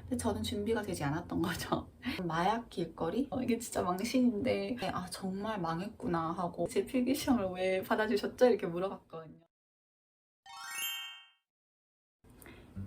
근데 저는 준비가 되지 않았던 거죠. 마약 길거리? 이게 진짜 망신인데 정말 망했구나 하고 제 필기시험을 왜 받아주셨죠? 이렇게 물어봤거든요.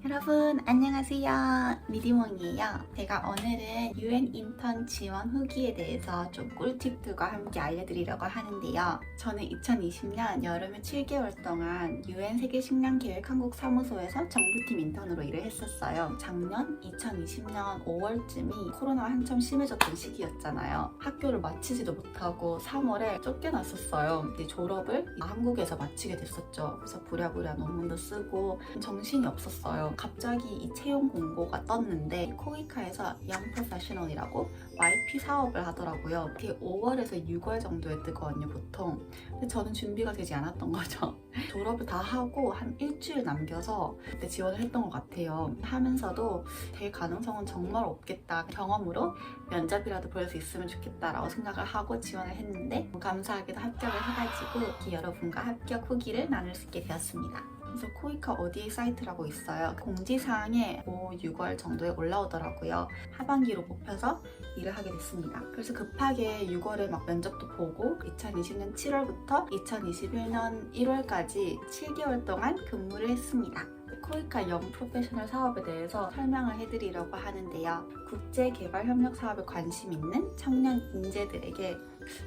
여러분 안녕하세요, 미디몽이에요. 제가 오늘은 UN 인턴 지원 후기에 대해서 좀 꿀팁들과 함께 알려드리려고 하는데요. 저는 2020년 여름에 7개월 동안 UN 세계식량계획 한국 사무소에서 정부팀 인턴으로 일을 했었어요. 작년 2020년 5월쯤이 코로나가 한참 심해졌던 시기였잖아요. 학교를 마치지도 못하고 3월에 쫓겨났었어요. 졸업을 한국에서 마치게 됐었죠. 그래서 부랴부랴 논문도 쓰고 정신이 없었어요. 갑자기 이 채용 공고가 떴는데 코이카에서 Young Professional이라고 YP 사업을 하더라고요. 그게 5월에서 6월 정도에 뜨거든요, 보통. 근데 저는 준비가 되지 않았던 거죠. 졸업을 다 하고 한 일주일 남겨서 그때 지원을 했던 것 같아요. 하면서도 될 가능성은 정말 없겠다. 경험으로 면접이라도 볼 수 있으면 좋겠다라고 생각을 하고 지원을 했는데 감사하게도 합격을 해가지고 여러분과 합격 후기를 나눌 수 있게 되었습니다. 그래서 코이카 어디 사이트라고 있어요. 공지사항에 5, 6월 정도에 올라오더라고요. 하반기로 뽑혀서 일을 하게 됐습니다. 그래서 급하게 6월에 막 면접도 보고 2020년 7월부터 2021년 1월까지 7개월 동안 근무를 했습니다. 코이카 영 프로페셔널 사업에 대해서 설명을 해드리려고 하는데요. 국제개발협력 사업에 관심 있는 청년 인재들에게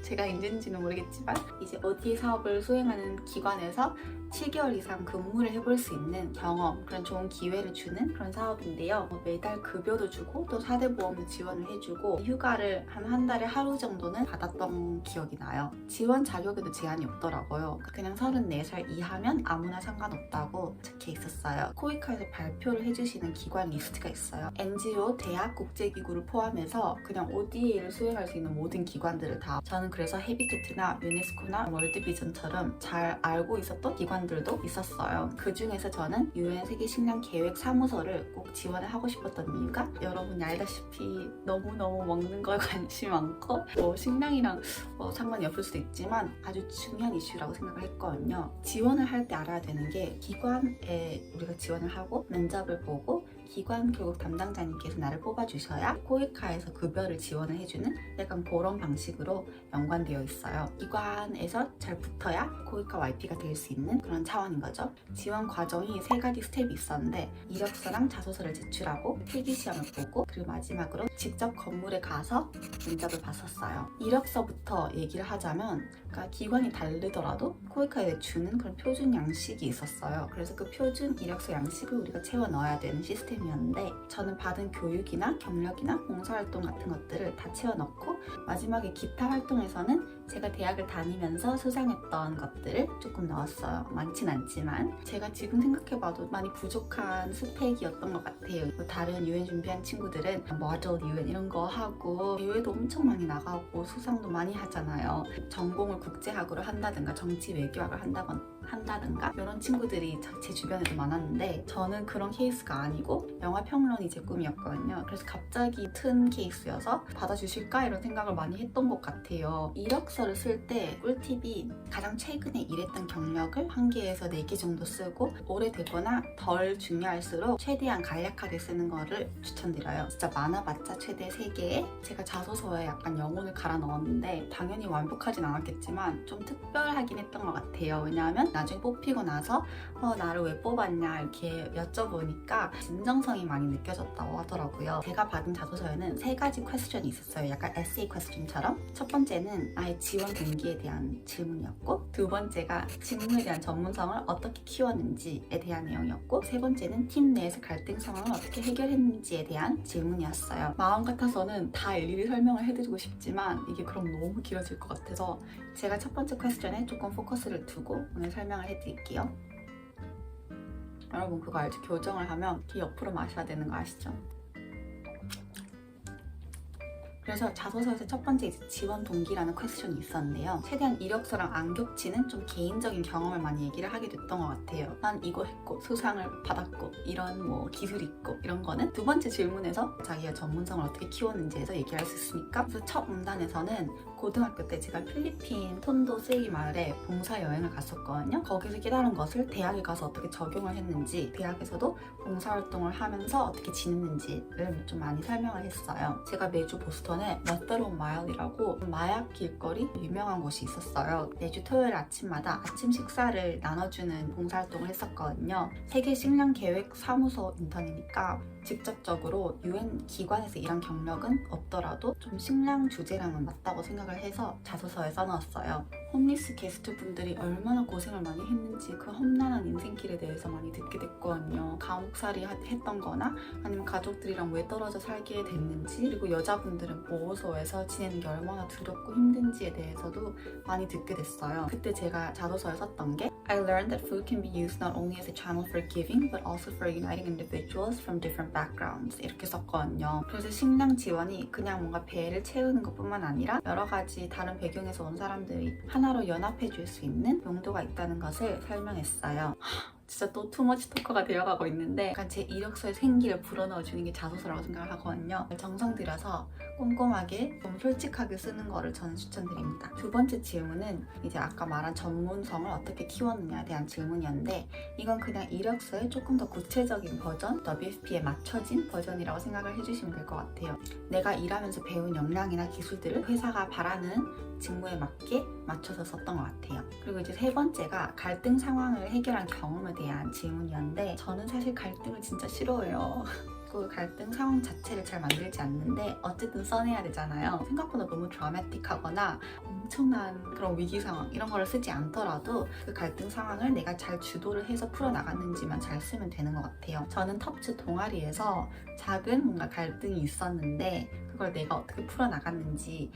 제가 인재인지는 모르겠지만 이제 어디 사업을 수행하는 기관에서 7개월 이상 근무를 해볼 수 있는 경험, 그런 좋은 기회를 주는 그런 사업인데요. 매달 급여도 주고 또 4대 보험도 지원을 해주고 휴가를 한 달에 하루 정도는 받았던 기억이 나요. 지원 자격에도 제한이 없더라고요. 그냥 34살 이하면 아무나 상관없다고 적혀 있었어요. 코이카에서 발표를 해주시는 기관 리스트가 있어요. NGO, 대학, 국제기구를 포함해서 그냥 ODA를 수행할 수 있는 모든 기관들을 다, 저는 그래서 헤비테트나 유네스코나 월드비전처럼 잘 알고 있었던 기관들도 있었어요. 그 중에서 저는 UN 세계식량계획 사무소를 꼭 지원을 하고 싶었던 이유가 여러분이 알다시피 너무너무 먹는 거에 관심이 많고 식량이랑 상관이 없을 수도 있지만 아주 중요한 이슈라고 생각을 했거든요. 지원을 할 때 알아야 되는 게 기관에 우리가 지원을 하고 면접을 보고 기관 교육 담당자님께서 나를 뽑아주셔야 코이카에서 급여를 지원을 해주는 약간 그런 방식으로 연관되어 있어요. 기관에서 잘 붙어야 코이카 YP가 될 수 있는 그런 차원인 거죠. 지원 과정이 3가지 스텝이 있었는데 이력서랑 자소서를 제출하고 필기시험을 보고 그리고 마지막으로 직접 건물에 가서 면접을 봤었어요. 이력서부터 얘기를 하자면 그러니까 기관이 다르더라도 코이카에 주는 그런 표준 양식이 있었어요. 그래서 그 표준 이력서 양식을 우리가 채워 넣어야 되는 시스템이었는데 저는 받은 교육이나 경력이나 봉사활동 같은 것들을 다 채워 넣고 마지막에 기타 활동에서는 제가 대학을 다니면서 수상했던 것들을 조금 넣었어요. 많진 않지만 제가 지금 생각해봐도 많이 부족한 스펙이었던 것 같아요. 다른 UN 준비한 친구들은 모델 UN 이런 거 하고 대회도 엄청 많이 나가고 수상도 많이 하잖아요. 전공을 국제학으로 한다든가 정치 외교학을 한다든가 이런 친구들이 제 주변에도 많았는데 저는 그런 케이스가 아니고 영화 평론이 제 꿈이었거든요. 그래서 갑자기 튼 케이스여서 받아주실까 이런 생각을 많이 했던 것 같아요. 이력서를 쓸 때 꿀팁이 가장 최근에 일했던 경력을 1개에서 4개 정도 쓰고 오래되거나 덜 중요할수록 최대한 간략하게 쓰는 거를 추천드려요. 진짜 많아봤자 최대 3개에 제가 자소서에 약간 영혼을 갈아 넣었는데 당연히 완벽하진 않았겠지만 좀 특별하긴 했던 것 같아요. 왜냐하면 나중에 뽑히고 나서 나를 왜 뽑았냐 이렇게 여쭤보니까 진정성이 많이 느껴졌다고 하더라고요. 제가 받은 자소서에는 3가지 퀘스천이 있었어요. 약간 에세이 퀘스천처럼. 첫 번째는 나의 지원 동기에 대한 질문이었고, 두 번째가 직무에 대한 전문성을 어떻게 키웠는지에 대한 내용이었고, 세 번째는 팀 내에서 갈등 상황을 어떻게 해결했는지에 대한 질문이었어요. 마음 같아서는 다 일일이 설명을 해드리고 싶지만 이게 그럼 너무 길어질 것 같아서 제가 첫 번째 퀘스천에 조금 포커스를 두고 오늘 설명을 해드릴게요. 여러분 그거 알죠? 교정을 하면 이렇게 옆으로 마셔야 되는 거 아시죠? 그래서 자소서에서 첫 번째 지원 동기라는 퀘스천이 있었는데요. 최대한 이력서랑 안 겹치는 좀 개인적인 경험을 많이 얘기를 하게 됐던 것 같아요. 난 이거 했고 수상을 받았고 이런 기술이 있고 이런 거는 두 번째 질문에서 자기가 전문성을 어떻게 키웠는지에서 얘기할 수 있으니까. 그래서 첫 문단에서는 고등학교 때 제가 필리핀 톤도 세이 마을에 봉사 여행을 갔었거든요. 거기서 깨달은 것을 대학에 가서 어떻게 적용을 했는지, 대학에서도 봉사활동을 하면서 어떻게 지냈는지를 좀 많이 설명을 했어요. 제가 매주 보스턴에 너더론 마일이라고 마약 길거리 유명한 곳이 있었어요. 매주 토요일 아침마다 아침 식사를 나눠주는 봉사활동을 했었거든요. 세계 식량 계획 사무소 인턴이니까 직접적으로 UN 기관에서 일한 경력은 없더라도 좀 식량 주제랑은 맞다고 생각을 해서 자소서에 써놓았어요. 홈리스 게스트분들이 얼마나 고생을 많이 했는지 그 험난한 인생길에 대해서 많이 듣게 됐거든요. 감옥살이 했던 거나 아니면 가족들이랑 왜 떨어져 살게 됐는지, 그리고 여자분들은 보호소에서 지내는 게 얼마나 두렵고 힘든지에 대해서도 많이 듣게 됐어요. 그때 제가 자소서에 썼던 게 I learned that food can be used not only as a channel for giving but also for uniting individuals from different backgrounds 이렇게 썼거든요. 그래서 식량 지원이 그냥 뭔가 배를 채우는 것뿐만 아니라 여러 가지 다른 배경에서 온 사람들이 하나로 연합해 줄 수 있는 용도가 있다는 것을 설명했어요. 진짜 또 투머치 토커가 되어가고 있는데 약간 제 이력서에 생기를 불어넣어주는 게 자소서라고 생각을 하거든요. 정성 들여서 꼼꼼하게 좀 솔직하게 쓰는 거를 저는 추천드립니다. 두 번째 질문은 이제 아까 말한 전문성을 어떻게 키웠느냐에 대한 질문이었는데 이건 그냥 이력서에 조금 더 구체적인 버전, WFP에 맞춰진 버전이라고 생각을 해주시면 될 것 같아요. 내가 일하면서 배운 역량이나 기술들을 회사가 바라는 직무에 맞게 맞춰서 썼던 것 같아요. 그리고 이제 세 번째가 갈등 상황을 해결한 경험에 대한 질문이었는데 저는 사실 갈등을 진짜 싫어해요. 그 갈등 상황 자체를 잘 만들지 않는데 어쨌든 써내야 되잖아요. 생각보다 너무 드라마틱하거나 엄청난 그런 위기 상황 이런 거를 쓰지 않더라도 그 갈등 상황을 내가 잘 주도를 해서 풀어나갔는지만 잘 쓰면 되는 것 같아요. 저는 텁츠 동아리에서 작은 뭔가 갈등이 있었는데 그걸 내가 어떻게 풀어나갔는지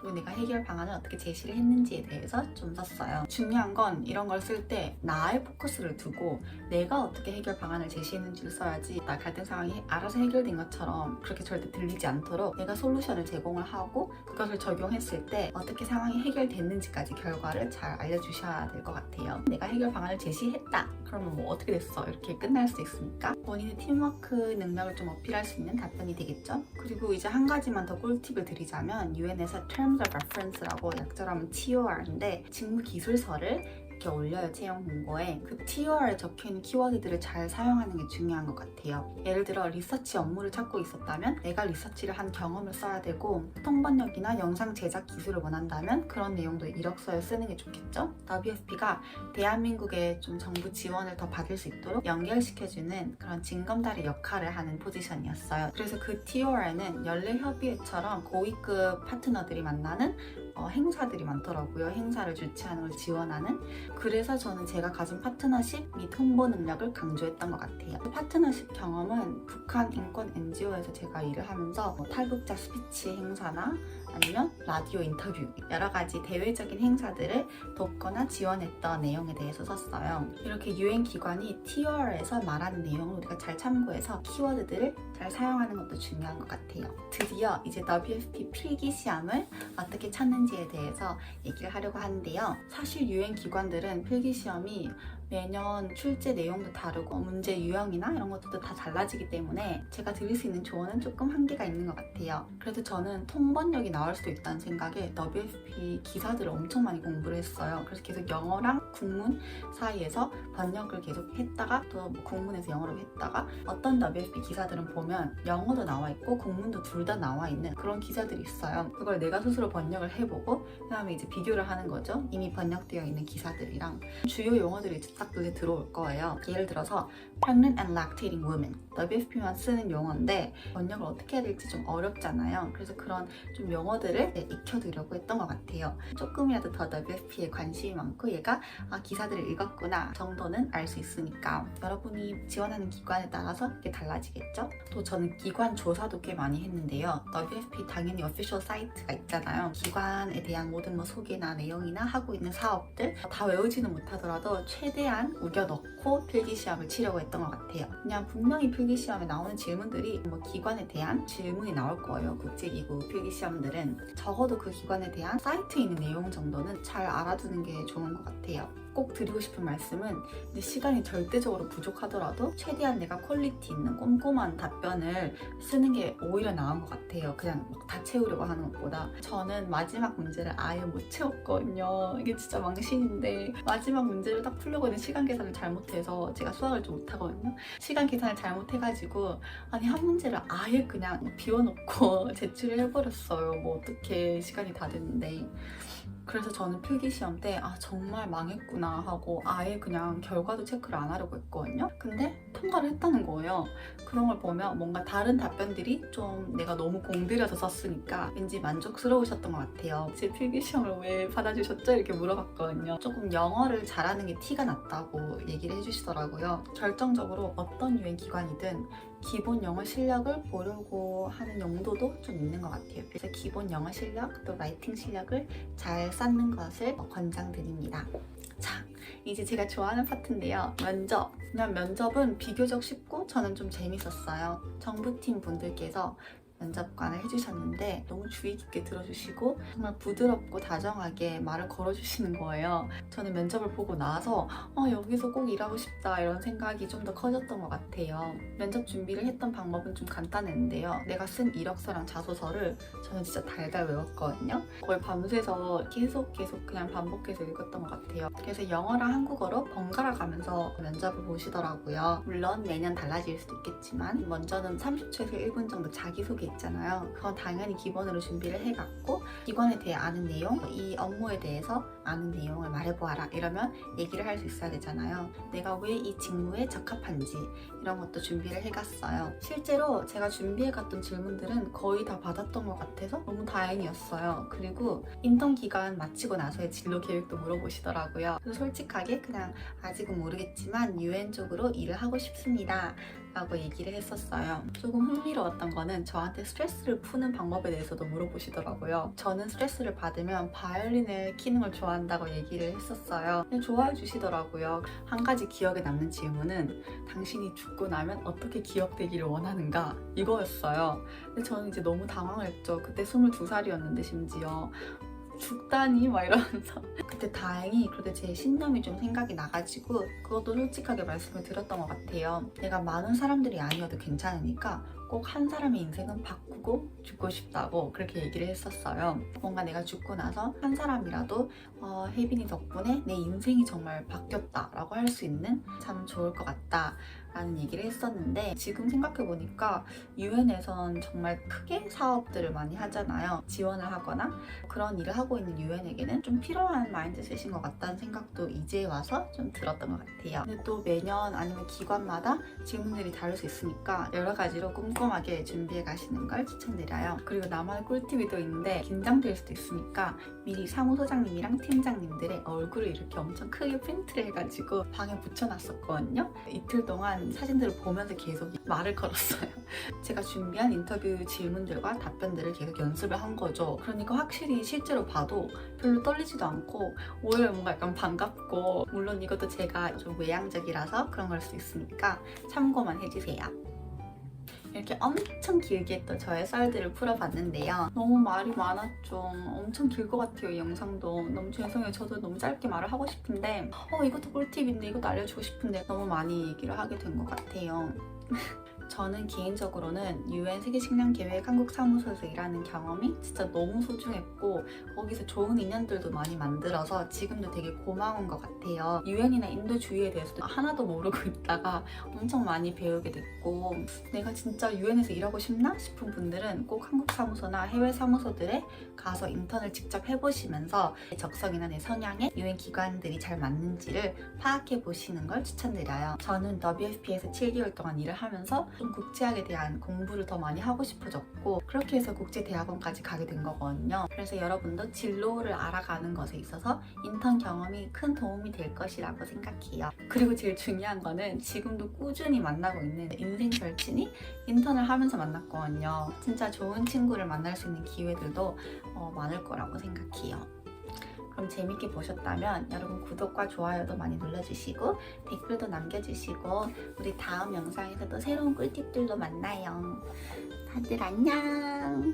그리고 내가 해결 방안을 어떻게 제시를 했는지에 대해서 좀 썼어요. 중요한 건 이런 걸 쓸 때 나의 포커스를 두고 내가 어떻게 해결 방안을 제시했는지를 써야지 나 갈등 상황이 알아서 해결된 것처럼 그렇게 절대 들리지 않도록 내가 솔루션을 제공을 하고 그것을 적용했을 때 어떻게 상황이 해결됐는지까지 결과를 잘 알려주셔야 될 것 같아요. 내가 해결 방안을 제시했다. 그러면 뭐 어떻게 됐어? 이렇게 끝날 수 있으니까 본인의 팀워크 능력을 좀 어필할 수 있는 답변이 되겠죠? 그리고 이제 한 가지만 더 꿀팁을 드리자면 UN에서 Terms of Reference라고 약자로하면 TOR인데 직무 기술서를 이렇게 올려요. 채용 공고에. 그 TOR에 적혀있는 키워드들을 잘 사용하는 게 중요한 것 같아요. 예를 들어 리서치 업무를 찾고 있었다면 내가 리서치를 한 경험을 써야 되고 통번역이나 영상 제작 기술을 원한다면 그런 내용도 이력서에 쓰는 게 좋겠죠? WFP가 대한민국의 좀 정부 지원을 더 받을 수 있도록 연결시켜주는 그런 징검다리 역할을 하는 포지션이었어요. 그래서 그 TOR에는 연례협의회처럼 고위급 파트너들이 만나는 행사들이 많더라고요. 행사를 주최하는 걸 지원하는. 그래서 저는 제가 가진 파트너십 및 홍보 능력을 강조했던 것 같아요. 파트너십 경험은 북한 인권 NGO에서 제가 일을 하면서 탈북자 스피치 행사나 아니면 라디오 인터뷰 여러 가지 대외적인 행사들을 돕거나 지원했던 내용에 대해서 썼어요. 이렇게 UN 기관이 TOR에서 말하는 내용을 우리가 잘 참고해서 키워드들을 잘 사용하는 것도 중요한 것 같아요. 드디어 이제 WFP 필기시험을 어떻게 찾는지에 대해서 얘기를 하려고 하는데요. 사실 UN 기관들은 필기시험이 매년 출제 내용도 다르고 문제 유형이나 이런 것들도 다 달라지기 때문에 제가 드릴 수 있는 조언은 조금 한계가 있는 것 같아요. 그래도 저는 통번역이 나올 수도 있다는 생각에 WFP 기사들을 엄청 많이 공부를 했어요. 그래서 계속 영어랑 국문 사이에서 번역을 계속 했다가 또 국문에서 영어로 했다가 어떤 WFP 기사들은 보면 영어도 나와 있고 국문도 둘 다 나와 있는 그런 기사들이 있어요. 그걸 내가 스스로 번역을 해보고 그 다음에 이제 비교를 하는 거죠. 이미 번역되어 있는 기사들이랑 주요 용어들이 딱 눈에 들어올 거예요. 예를 들어서 Pregnant and Lactating Women WFP만 쓰는 용어인데 번역을 어떻게 해야 될지 좀 어렵잖아요. 그래서 그런 좀 용어들을 익혀두려고 했던 것 같아요. 조금이라도 더 WFP에 관심이 많고 얘가 기사들을 읽었구나 정도는 알 수 있으니까 여러분이 지원하는 기관에 따라서 이게 달라지겠죠? 또 저는 기관 조사도 꽤 많이 했는데요. WFP 당연히 어피셜 사이트가 있잖아요. 기관에 대한 모든 소개나 내용이나 하고 있는 사업들 다 외우지는 못하더라도 최대한 우겨넣고 필기시험을 치려고 했던 것 같아요. 그냥 분명히 필기시험에 나오는 질문들이 기관에 대한 질문이 나올 거예요. 국제기구 필기시험들은 적어도 그 기관에 대한 사이트에 있는 내용 정도는 잘 알아두는 게 좋은 것 같아요. 꼭 드리고 싶은 말씀은 내 시간이 절대적으로 부족하더라도 최대한 내가 퀄리티 있는 꼼꼼한 답변을 쓰는 게 오히려 나은 것 같아요. 그냥 막 다 채우려고 하는 것보다. 저는 마지막 문제를 아예 못 채웠거든요. 이게 진짜 망신인데 마지막 문제를 딱 풀려고 했는데 시간 계산을 잘못해서 제가 수학을 좀 못하거든요. 시간 계산을 잘못해가지고 아니 한 문제를 아예 그냥 비워놓고 제출을 해버렸어요. 뭐 어떻게 시간이 다 됐는데. 그래서 저는 필기시험 때 정말 망했구나 하고 아예 그냥 결과도 체크를 안 하려고 했거든요. 근데 통과를 했다는 거예요. 그런 걸 보면 뭔가 다른 답변들이 좀 내가 너무 공들여서 썼으니까 왠지 만족스러우셨던 것 같아요. 제 필기시험을 왜 받아주셨죠? 이렇게 물어봤거든요. 조금 영어를 잘하는 게 티가 났다고 얘기를 해주시더라고요. 결정적으로 어떤 유엔 기관이든 기본 영어 실력을 보려고 하는 용도도 좀 있는 것 같아요. 그래서 기본 영어 실력, 또 라이팅 실력을 잘 쌓는 것을 권장드립니다. 자, 이제 제가 좋아하는 파트인데요. 면접. 그냥 면접은 비교적 쉽고 저는 좀 재밌었어요. 정부팀 분들께서 면접관을 해주셨는데 너무 주의 깊게 들어주시고 정말 부드럽고 다정하게 말을 걸어주시는 거예요. 저는 면접을 보고 나서 여기서 꼭 일하고 싶다 이런 생각이 좀 더 커졌던 것 같아요. 면접 준비를 했던 방법은 좀 간단했는데요. 내가 쓴 이력서랑 자소서를 저는 진짜 달달 외웠거든요. 거의 밤새서 계속 그냥 반복해서 읽었던 것 같아요. 그래서 영어랑 한국어로 번갈아 가면서 면접을 보시더라고요. 물론 매년 달라질 수도 있겠지만 먼저는 30초에서 1분 정도 자기소개 있잖아요. 그건 당연히 기본으로 준비를 해갖고 기관에 대해 아는 내용, 이 업무에 대해서 아는 내용을 말해보아라 이러면 얘기를 할 수 있어야 되잖아요. 내가 왜 이 직무에 적합한지 이런 것도 준비를 해갔어요. 실제로 제가 준비해갔던 질문들은 거의 다 받았던 것 같아서 너무 다행이었어요. 그리고 인턴 기간 마치고 나서의 진로 계획도 물어보시더라고요. 그래서 솔직하게 그냥 아직은 모르겠지만 유엔 쪽으로 일을 하고 싶습니다 라고 얘기를 했었어요. 조금 흥미로웠던 거는 저한테 스트레스를 푸는 방법에 대해서도 물어보시더라고요. 저는 스트레스를 받으면 바이올린을 키는 걸 좋아한다고 얘기를 했었어요. 좋아해 주시더라고요. 한 가지 기억에 남는 질문은 당신이 죽고 나면 어떻게 기억되기를 원하는가? 이거였어요. 근데 저는 이제 너무 당황을 했죠. 그때 22살이었는데 심지어 죽다니 막 이러면서 그때 다행히 그래도 제 신념이 좀 생각이 나가지고 그것도 솔직하게 말씀을 드렸던 것 같아요. 내가 많은 사람들이 아니어도 괜찮으니까 꼭 한 사람의 인생은 바꾸고 죽고 싶다고 그렇게 얘기를 했었어요. 뭔가 내가 죽고 나서 한 사람이라도 혜빈이 덕분에 내 인생이 정말 바뀌었다라고 할 수 있는 참 좋을 것 같다 라는 얘기를 했었는데 지금 생각해보니까 유엔에선 정말 크게 사업들을 많이 하잖아요. 지원을 하거나 그런 일을 하고 있는 유엔에게는 좀 필요한 마인드셋인 것 같다는 생각도 이제 와서 좀 들었던 것 같아요. 근데 또 매년 아니면 기관마다 질문들이 다를 수 있으니까 여러 가지로 꼼꼼하게 준비해 가시는 걸 추천드려요. 그리고 나만의 꿀팁이 또 있는데 긴장될 수도 있으니까 미리 사무소장님이랑 팀장님들의 얼굴을 이렇게 엄청 크게 프린트를 해가지고 방에 붙여놨었거든요. 이틀 동안 사진들을 보면서 계속 말을 걸었어요. 제가 준비한 인터뷰 질문들과 답변들을 계속 연습을 한 거죠. 그러니까 확실히 실제로 봐도 별로 떨리지도 않고 오히려 뭔가 약간 반갑고 물론 이것도 제가 좀 외향적이라서 그런 걸 수 있으니까 참고만 해주세요. 이렇게 엄청 길게 또 저의 썰들을 풀어봤는데요. 너무 말이 많았죠. 엄청 길 것 같아요, 이 영상도. 너무 죄송해요. 저도 너무 짧게 말을 하고 싶은데 이것도 꿀팁인데 이것도 알려주고 싶은데 너무 많이 얘기를 하게 된 것 같아요. 저는 개인적으로는 UN 세계식량계획 한국 사무소에서 일하는 경험이 진짜 너무 소중했고 거기서 좋은 인연들도 많이 만들어서 지금도 되게 고마운 것 같아요. UN이나 인도 주의에 대해서도 하나도 모르고 있다가 엄청 많이 배우게 됐고 내가 진짜 UN에서 일하고 싶나 싶은 분들은 꼭 한국 사무소나 해외 사무소들에 가서 인턴을 직접 해보시면서 내 적성이나 내 성향에 UN 기관들이 잘 맞는지를 파악해 보시는 걸 추천드려요. 저는 WFP에서 7개월 동안 일을 하면서 좀 국제학에 대한 공부를 더 많이 하고 싶어졌고 그렇게 해서 국제대학원까지 가게 된 거거든요. 그래서 여러분도 진로를 알아가는 것에 있어서 인턴 경험이 큰 도움이 될 것이라고 생각해요. 그리고 제일 중요한 거는 지금도 꾸준히 만나고 있는 인생 절친이 인턴을 하면서 만났거든요. 진짜 좋은 친구를 만날 수 있는 기회들도 많을 거라고 생각해요. 그럼 재밌게 보셨다면 여러분 구독과 좋아요도 많이 눌러주시고 댓글도 남겨주시고 우리 다음 영상에서 또 새로운 꿀팁들로 만나요. 다들 안녕.